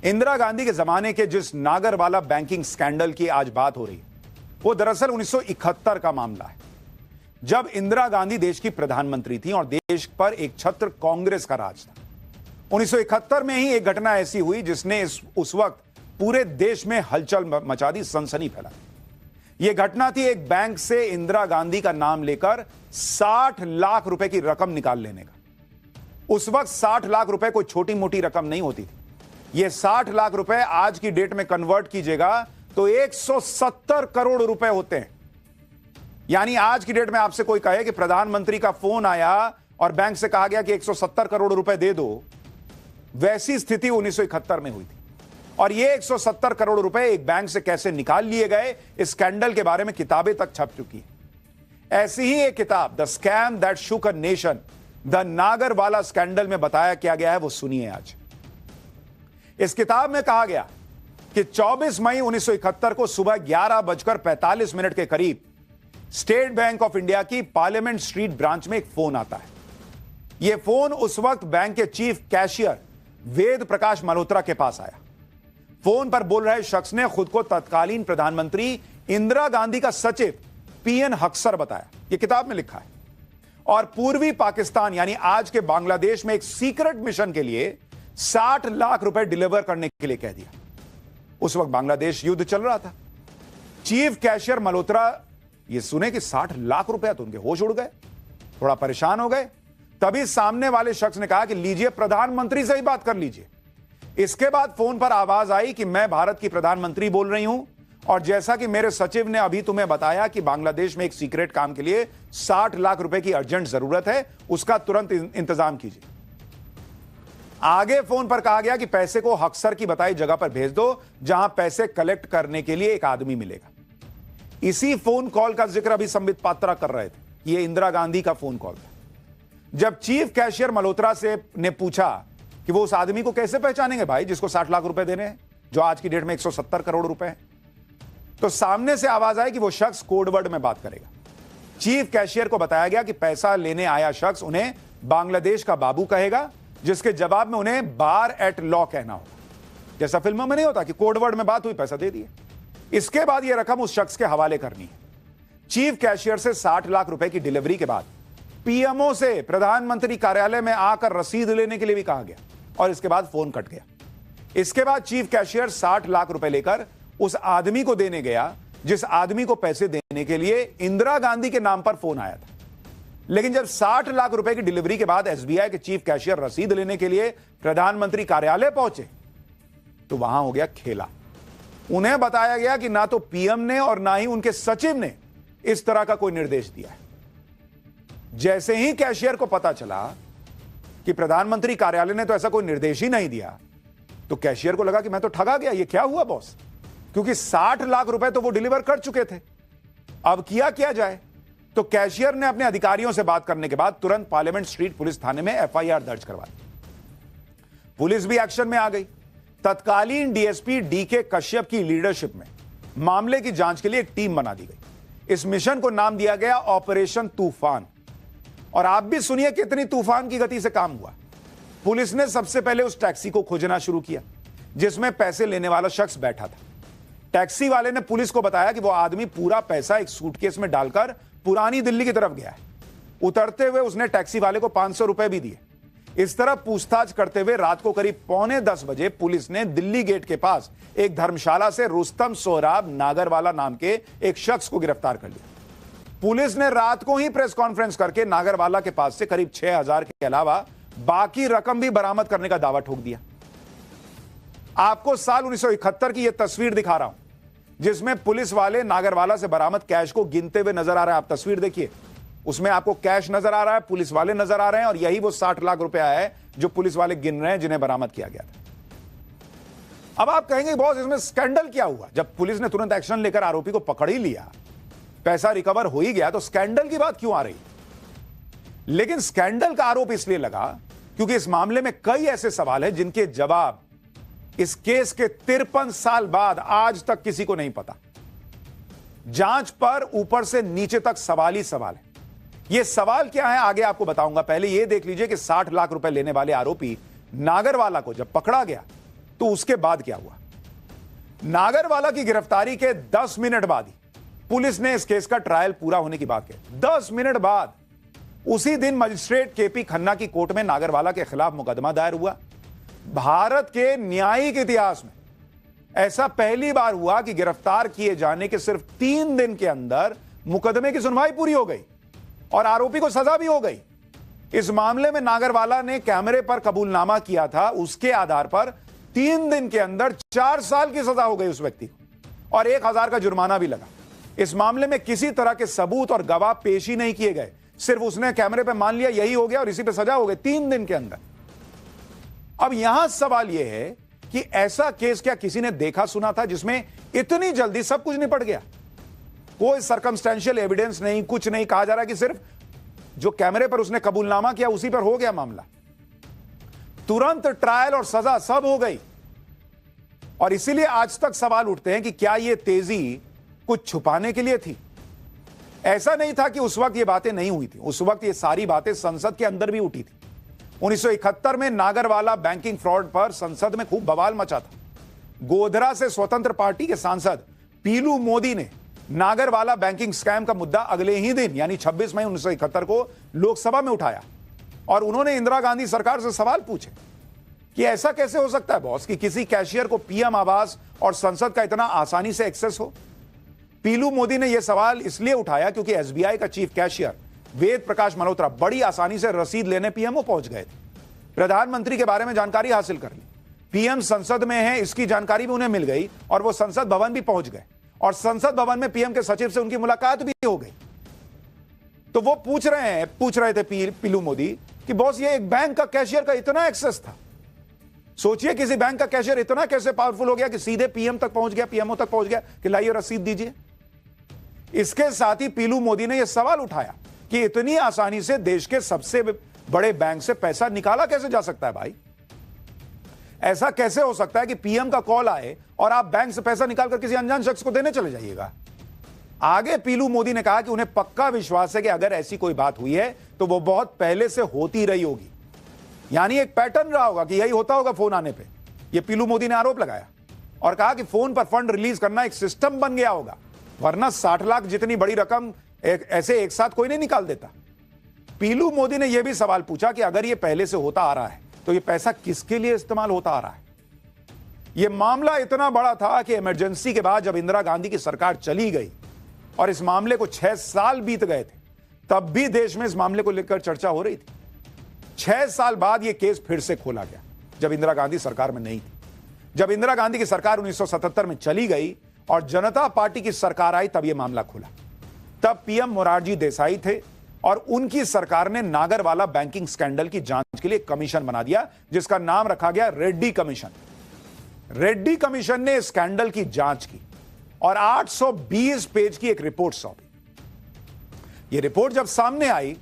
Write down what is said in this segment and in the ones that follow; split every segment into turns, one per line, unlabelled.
इंदिरा गांधी के जमाने के जिस नागरवाला बैंकिंग स्कैंडल की आज बात हो रही है वो दरअसल 1971 का मामला है, जब इंदिरा गांधी देश की प्रधानमंत्री थी और देश पर एक छत्र कांग्रेस का राज था। 1971 में ही एक घटना ऐसी हुई जिसने उस वक्त पूरे देश में हलचल मचा दी, सनसनी फैला दी। यह घटना थी एक बैंक से इंदिरा गांधी का नाम लेकर 60 लाख रुपए की रकम निकाल लेने का। उस वक्त 60 लाख रुपए कोई छोटी मोटी रकम नहीं होती थी। यह 60 लाख रुपए आज की डेट में कन्वर्ट कीजिएगा तो 170 करोड़ रुपए होते हैं। यानी आज की डेट में आपसे कोई कहे कि प्रधानमंत्री का फोन आया और बैंक से कहा गया कि 170 करोड़ रुपए दे दो, वैसी स्थिति 1971 में हुई थी। और ये 170 करोड़ रुपए एक बैंक से कैसे निकाल लिए गए, इस स्कैंडल के बारे में किताबें तक छप चुकी है। ऐसी ही एक किताब the scam that shook a nation, the Nagarwala scandal में बताया क्या गया है, वो सुनिए आज। इस किताब में कहा गया कि 24 मई 1971 को सुबह 11:45 के करीब स्टेट बैंक ऑफ इंडिया की पार्लियामेंट स्ट्रीट ब्रांच में एक फोन आता है। यह फोन उस वक्त बैंक के चीफ कैशियर वेद प्रकाश मल्होत्रा के पास आया। फोन पर बोल रहे शख्स ने खुद को तत्कालीन प्रधानमंत्री इंदिरा गांधी का सचिव पीएन हक्सर बताया, यह किताब में लिखा है, और पूर्वी पाकिस्तान यानी आज के बांग्लादेश में एक सीक्रेट मिशन के लिए 60 लाख रुपए डिलीवर करने के लिए कह दिया। उस वक्त बांग्लादेश युद्ध चल रहा था। चीफ कैशियर मल्होत्रा ये सुने कि 60 लाख रुपया, तो उनके होश उड़ गए, थोड़ा परेशान हो गए। तभी सामने वाले शख्स ने कहा कि लीजिए, प्रधानमंत्री से ही बात कर लीजिए। इसके बाद फोन पर आवाज आई कि मैं भारत की प्रधानमंत्री बोल रही हूं और जैसा कि मेरे सचिव ने अभी तुम्हें बताया कि बांग्लादेश में एक सीक्रेट काम के लिए 60 लाख रुपए की अर्जेंट जरूरत है, उसका तुरंत इंतजाम कीजिए। आगे फोन पर कहा गया कि पैसे को हक्सर की बताई जगह पर भेज दो जहां पैसे कलेक्ट करने के लिए एक आदमी मिलेगा। इसी फोन कॉल का जिक्र अभी संबित पात्रा कर रहे थे। यह इंदिरा गांधी का फोन कॉल था। जब चीफ कैशियर मल्होत्रा से ने पूछा कि वो उस आदमी को कैसे पहचानेंगे भाई जिसको 60 लाख रुपए देने हैं, जो आज की डेट में 170 करोड़ रुपए हैं, तो सामने से आवाज आई कि वो शख्स कोडवर्ड में बात करेगा। चीफ कैशियर को बताया गया कि पैसा लेने आया शख्स उन्हें बांग्लादेश का बाबू कहेगा, जिसके जवाब में उन्हें बार एट लॉ कहना होगा। जैसा फिल्मों में नहीं होता कि कोडवर्ड में बात हुई, पैसा दे दिए। इसके बाद यह रकम उस शख्स के हवाले करनी है। चीफ कैशियर से 60 लाख रुपए की डिलीवरी के बाद पीएमओ से प्रधानमंत्री कार्यालय में आकर रसीद लेने के लिए भी कहा गया और इसके बाद फोन कट गया। इसके बाद चीफ कैशियर 60 लाख रुपए लेकर उस आदमी को देने गया जिस आदमी को पैसे देने के लिए इंदिरा गांधी के नाम पर फोन आया था। लेकिन जब 60 लाख रुपए की डिलीवरी के बाद एसबीआई के चीफ कैशियर रसीद लेने के लिए प्रधानमंत्री कार्यालय पहुंचे तो वहां हो गया खेला। उन्हें बताया गया कि ना तो पीएम ने और ना ही उनके सचिव ने इस तरह का कोई निर्देश दिया है। जैसे ही कैशियर को पता चला कि प्रधानमंत्री कार्यालय ने तो ऐसा कोई निर्देश ही नहीं दिया, तो कैशियर को लगा कि मैं तो ठगा गया, ये क्या हुआ बॉस, क्योंकि 60 लाख रुपए तो वो डिलीवर कर चुके थे। अब किया जाए? तो कैशियर ने अपने अधिकारियों से बात करने के बाद तुरंत पार्लियामेंट स्ट्रीट पुलिस थाने में एफआईआर दर्ज करवा दी। पुलिस भी एक्शन में आ गई। तत्कालीन डीएसपी डीके कश्यप की लीडरशिप में मामले की जांच के लिए एक टीम बना दी गई। इस मिशन को नाम दिया गया ऑपरेशन तूफान। और आप भी सुनिए कितनी तूफान की गति से काम हुआ। पुलिस ने सबसे पहले उस टैक्सी को खोजना शुरू किया जिसमें पैसे लेने वाला शख्स बैठा था। टैक्सी वाले ने पुलिस को बताया कि वो आदमी पूरा पैसा एक सूटकेस में डालकर पुरानी दिल्ली की तरफ गया है। उतरते हुए उसने टैक्सी वाले को 500 रुपए भी दिए। इस तरह पूछताछ करते हुए रात को करीब 9:45 बजे पुलिस ने दिल्ली गेट के पास एक धर्मशाला से रुस्तम सोहराब नागरवाला नाम के एक शख्स को गिरफ्तार कर लिया। पुलिस ने रात को ही प्रेस कॉन्फ्रेंस करके नागरवाला के पास से करीब 6000 के अलावा बाकी रकम भी बरामद करने का दावा ठोक दिया। आपको साल 1971 की यह तस्वीर दिखा रहा हूं जिसमें पुलिस वाले नागरवाला से बरामद कैश को गिनते हुए नजर आ रहे हैं। आप तस्वीर देखिए, उसमें आपको कैश नजर आ रहा है, पुलिस वाले नजर आ रहे हैं और यही वो 60 लाख रुपया है जो पुलिस वाले गिन रहे हैं जिन्हें बरामद किया गया था। अब आप कहेंगे बॉस इसमें स्कैंडल क्या हुआ? जब पुलिस ने तुरंत एक्शन लेकर आरोपी को पकड़ ही लिया, पैसा रिकवर हो ही गया, तो स्कैंडल की बात क्यों आ रही? लेकिन स्कैंडल का आरोप इसलिए लगा क्योंकि इस मामले में कई ऐसे सवाल हैं जिनके जवाब इस केस के 53 साल बाद आज तक किसी को नहीं पता। जांच पर ऊपर से नीचे तक सवाल ही सवाल है। यह सवाल क्या है आगे आपको बताऊंगा। पहले यह देख लीजिए कि 60 लाख रुपए लेने वाले आरोपी नागरवाला को जब पकड़ा गया तो उसके बाद क्या हुआ? नागरवाला की गिरफ्तारी के 10 मिनट बाद ही पुलिस ने इस केस का ट्रायल पूरा होने की बात कही। 10 मिनट बाद उसी दिन मजिस्ट्रेट केपी खन्ना की कोर्ट में नागरवाला के खिलाफ मुकदमा दायर हुआ। भारत के न्यायिक इतिहास में ऐसा पहली बार हुआ कि गिरफ्तार किए जाने के सिर्फ 3 दिन के अंदर मुकदमे की सुनवाई पूरी हो गई और आरोपी को सजा भी हो गई। इस मामले में नागरवाला ने कैमरे पर कबूलनामा किया था, उसके आधार पर 3 दिन के अंदर 4 साल की सजा हो गई उस व्यक्ति को और 1000 का जुर्माना भी लगा। इस मामले में किसी तरह के सबूत और गवाह पेश ही नहीं किए गए, सिर्फ उसने कैमरे पे मान लिया यही हो गया और इसी पे सजा हो गई 3 दिन के अंदर। अब यहां सवाल यह है कि ऐसा केस क्या किसी ने देखा सुना था जिसमें इतनी जल्दी सब कुछ निपट गया? कोई सर्कमस्टेंशियल एविडेंस नहीं, कुछ नहीं। कहा जा रहा है कि सिर्फ जो कैमरे पर उसने कबूलनामा किया उसी पर हो गया मामला, तुरंत ट्रायल और सजा सब हो गई। और इसीलिए आज तक सवाल उठते हैं कि क्या यह तेजी कुछ छुपाने के लिए थी? ऐसा नहीं था कि उस वक्त ये बातें नहीं हुई थी, उस वक्त ये सारी बातें संसद के अंदर भी उठी थी। 1971 में नागरवाला बैंकिंग फ्रॉड पर संसद में खूब बवाल मचा था। गोधरा से स्वतंत्र पार्टी के सांसद पीलू मोदी ने नागरवाला बैंकिंग स्कैम का मुद्दा अगले ही दिन यानी 26 मई 1971 को लोकसभा में उठाया और उन्होंने इंदिरा गांधी सरकार से सवाल पूछे कि ऐसा कैसे हो सकता है बॉस कि किसी कैशियर को पीएम आवास और संसद का इतना आसानी से एक्सेस हो। पीलू मोदी ने यह सवाल इसलिए उठाया क्योंकि एसबीआई का चीफ कैशियर वेद प्रकाश मल्होत्रा बड़ी आसानी से रसीद लेने पीएमओ पहुंच गए थे। प्रधानमंत्री के बारे में जानकारी हासिल कर ली, पीएम संसद में है इसकी जानकारी भी उन्हें मिल गई और वो संसद भवन भी पहुंच गए और संसद भवन में पीएम के सचिव से उनकी मुलाकात भी हो गई। तो वो पूछ रहे थे पीलू मोदी कि बॉस ये एक बैंक का कैशियर का इतना एक्सेस था। सोचिए किसी बैंक का कैशियर इतना कैसे पावरफुल हो गया कि सीधे पीएम तक पहुंच गया, पीएमओ तक पहुंच गया कि लाइए रसीद दीजिए। इसके साथ ही पीलू मोदी ने यह सवाल उठाया कि इतनी आसानी से देश के सबसे बड़े बैंक से पैसा निकाला कैसे जा सकता है भाई? ऐसा कैसे हो सकता है कि पीएम का कॉल आए और आप बैंक से पैसा निकालकर किसी अनजान शख्स को देने चले जाइएगा? आगे पीलू मोदी ने कहा कि उन्हें पक्का विश्वास है कि अगर ऐसी कोई बात हुई है तो वो बहुत पहले से होती रही होगी, यानी एक पैटर्न रहा होगा कि यही होता होगा फोन आने पे। ये पीलू मोदी ने आरोप लगाया और कहा कि फोन पर फंड रिलीज करना एक सिस्टम बन गया होगा, वरना 60 लाख जितनी बड़ी रकम ऐसे एक साथ कोई नहीं निकाल देता। पीलू मोदी ने यह भी सवाल पूछा कि अगर यह पहले से होता आ रहा है तो यह पैसा किसके लिए इस्तेमाल होता आ रहा है? यह मामला इतना बड़ा था कि इमरजेंसी के बाद जब इंदिरा गांधी की सरकार चली गई और इस मामले को 6 साल बीत गए थे, तब भी देश में इस मामले को लेकर चर्चा हो रही थी। 6 साल बाद यह केस फिर से खोला गया जब इंदिरा गांधी सरकार में नहीं थी। जब इंदिरा गांधी की सरकार 1977 में चली गई और जनता पार्टी की सरकार आई तब यह मामला खुला। तब पीएम मोरारजी देसाई थे और उनकी सरकार ने नागरवाला बैंकिंग स्कैंडल की जांच के लिए कमीशन बना दिया जिसका नाम रखा गया रेड्डी कमीशन। रेड्डी कमीशन ने स्कैंडल की जांच की और 820 पेज की एक रिपोर्ट सौंपी। यह रिपोर्ट जब सामने आई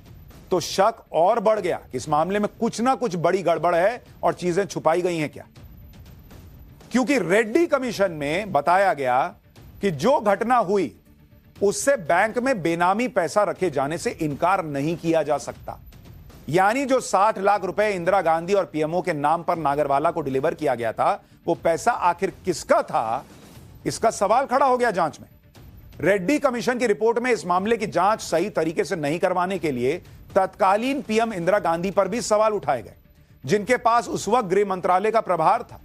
तो शक और बढ़ गया कि इस मामले में कुछ ना कुछ बड़ी गड़बड़ है और चीजें छुपाई गई हैं क्या, क्योंकि रेड्डी कमीशन में बताया गया कि जो घटना हुई उससे बैंक में बेनामी पैसा रखे जाने से इनकार नहीं किया जा सकता। यानी जो 60 लाख रुपए इंदिरा गांधी और पीएमओ के नाम पर नागरवाला को डिलीवर किया गया था, वो पैसा आखिर किसका था, इसका सवाल खड़ा हो गया जांच में। रेड्डी कमीशन की रिपोर्ट में इस मामले की जांच सही तरीके से नहीं करवाने के लिए तत्कालीन पीएम इंदिरा गांधी पर भी सवाल उठाए गए, जिनके पास उस वक्त गृह मंत्रालय का प्रभार था।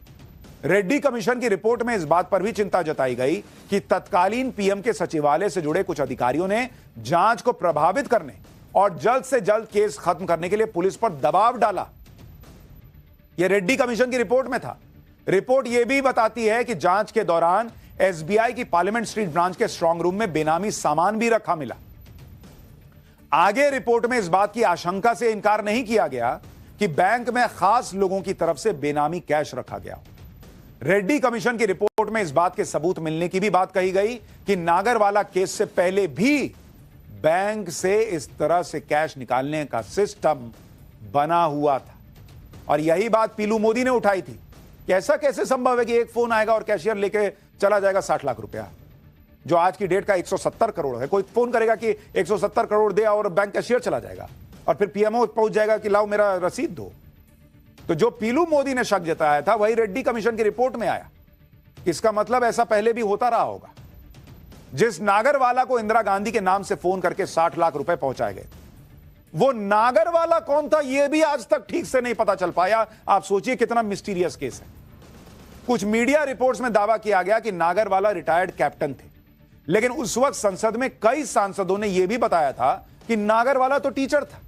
रेड्डी कमीशन की रिपोर्ट में इस बात पर भी चिंता जताई गई कि तत्कालीन पीएम के सचिवालय से जुड़े कुछ अधिकारियों ने जांच को प्रभावित करने और जल्द से जल्द केस खत्म करने के लिए पुलिस पर दबाव डाला। यह रेड्डी कमीशन की रिपोर्ट में था। रिपोर्ट यह भी बताती है कि जांच के दौरान एसबीआई की पार्लियामेंट स्ट्रीट ब्रांच के स्ट्रांग रूम में बेनामी सामान भी रखा मिला। आगे रिपोर्ट में इस बात की आशंका से इनकार नहीं किया गया कि बैंक में खास लोगों की तरफ से बेनामी कैश रखा गया। रेड्डी कमीशन की रिपोर्ट में इस बात के सबूत मिलने की भी बात कही गई कि नागरवाला केस से पहले भी बैंक से इस तरह से कैश निकालने का सिस्टम बना हुआ था। और यही बात पीलू मोदी ने उठाई थी कि ऐसा कैसे संभव है कि एक फोन आएगा और कैशियर लेके चला जाएगा 60 लाख रुपया, जो आज की डेट का 170 करोड़ है। कोई फोन करेगा कि 170 करोड़ दे और बैंक कैशियर चला जाएगा और फिर पीएमओ पहुंच जाएगा कि लाओ मेरा रसीद दो। तो जो पीलू मोदी ने शक जताया था वही रेड्डी कमीशन की रिपोर्ट में आया। इसका मतलब ऐसा पहले भी होता रहा होगा। जिस नागरवाला को इंदिरा गांधी के नाम से फोन करके 60 लाख रुपए पहुंचाए गए, वो नागरवाला कौन था यह भी आज तक ठीक से नहीं पता चल पाया। आप सोचिए कितना मिस्टीरियस केस है। कुछ मीडिया रिपोर्ट्स में दावा किया गया कि नागरवाला रिटायर्ड कैप्टन थे, लेकिन उस वक्त संसद में कई सांसदों ने यह भी बताया था कि नागरवाला तो टीचर था।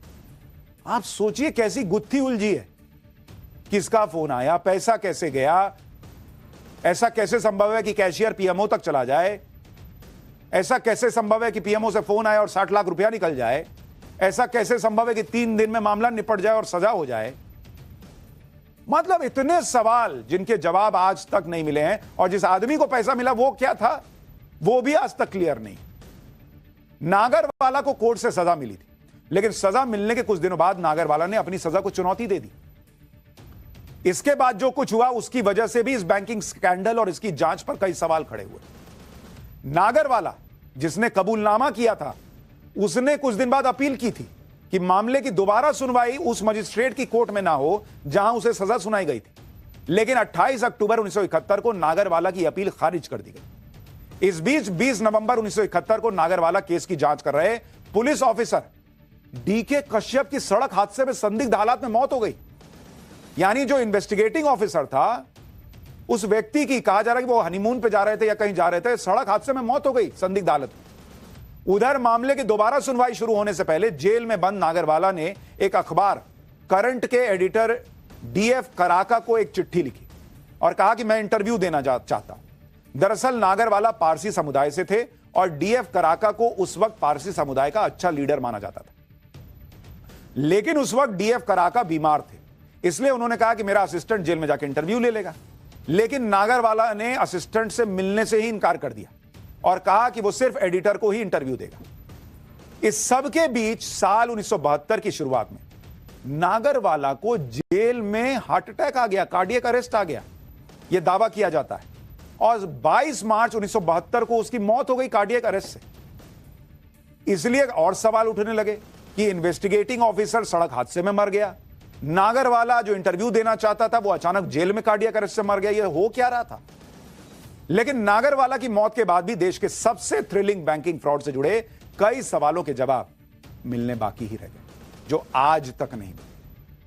आप सोचिए कैसी गुत्थी उलझी है। किसका फोन आया, पैसा कैसे गया, ऐसा कैसे संभव है कि कैशियर पीएमओ तक चला जाए, ऐसा कैसे संभव है कि पीएमओ से फोन आए और 60 लाख रुपया निकल जाए, ऐसा कैसे संभव है कि 3 दिन में मामला निपट जाए और सजा हो जाए। मतलब इतने सवाल जिनके जवाब आज तक नहीं मिले हैं। और जिस आदमी को पैसा मिला वो क्या था वो भी आज तक क्लियर नहीं। नागरवाला को कोर्ट से सजा मिली थी, लेकिन सजा मिलने के कुछ दिनों बाद नागरवाला ने अपनी सजा को चुनौती दे दी। इसके बाद जो कुछ हुआ उसकी वजह से भी इस बैंकिंग स्कैंडल और इसकी जांच पर कई सवाल खड़े हुए। नागरवाला जिसने कबूलनामा किया था, उसने कुछ दिन बाद अपील की थी कि मामले की दोबारा सुनवाई उस मजिस्ट्रेट की कोर्ट में ना हो जहां उसे सजा सुनाई गई थी। लेकिन 28 अक्टूबर 1971 को नागरवाला की अपील खारिज कर दी गई। इस बीच 20 नवंबर 1971 को नागरवाला केस की जांच कर रहे पुलिस ऑफिसर डीके कश्यप की सड़क हादसे में संदिग्ध हालात में मौत हो गई। यानी जो इन्वेस्टिगेटिंग ऑफिसर था, उस व्यक्ति की, कहा जा रहा है कि वो हनीमून पे जा रहे थे या कहीं जा रहे थे, सड़क हादसे में मौत हो गई संदिग्ध हालत में। उधर मामले की दोबारा सुनवाई शुरू होने से पहले जेल में बंद नागरवाला ने एक अखबार करंट के एडिटर डीएफ कराका को एक चिट्ठी लिखी और कहा कि मैं इंटरव्यू देना चाहता हूं। दरअसल नागरवाला पारसी समुदाय से थे और डीएफ कराका को उस वक्त पारसी समुदाय का अच्छा लीडर माना जाता था। लेकिन उस वक्त डीएफ कराका बीमार थे, इसलिए उन्होंने कहा कि मेरा असिस्टेंट जेल में जाकर इंटरव्यू ले लेगा। लेकिन नागरवाला ने असिस्टेंट से मिलने से ही इनकार कर दिया और कहा कि वो सिर्फ एडिटर को ही इंटरव्यू देगा। इस सब के बीच साल 1972 की शुरुआत में नागरवाला को जेल में हार्ट अटैक आ गया, कार्डियक अरेस्ट आ गया, यह दावा किया जाता है। और 22 मार्च 1972 को उसकी मौत हो गई कार्डियक अरेस्ट से। इसलिए और सवाल उठने लगे कि इन्वेस्टिगेटिंग ऑफिसर सड़क हादसे में मर गया, नागरवाला जो इंटरव्यू देना चाहता था वो अचानक जेल में कार्डियक अरेस्ट से मर गया, यह हो क्या रहा था। लेकिन नागरवाला की मौत के बाद भी देश के सबसे थ्रिलिंग बैंकिंग फ्रॉड से जुड़े कई सवालों के जवाब मिलने बाकी ही रह गए, जो आज तक नहीं मिले।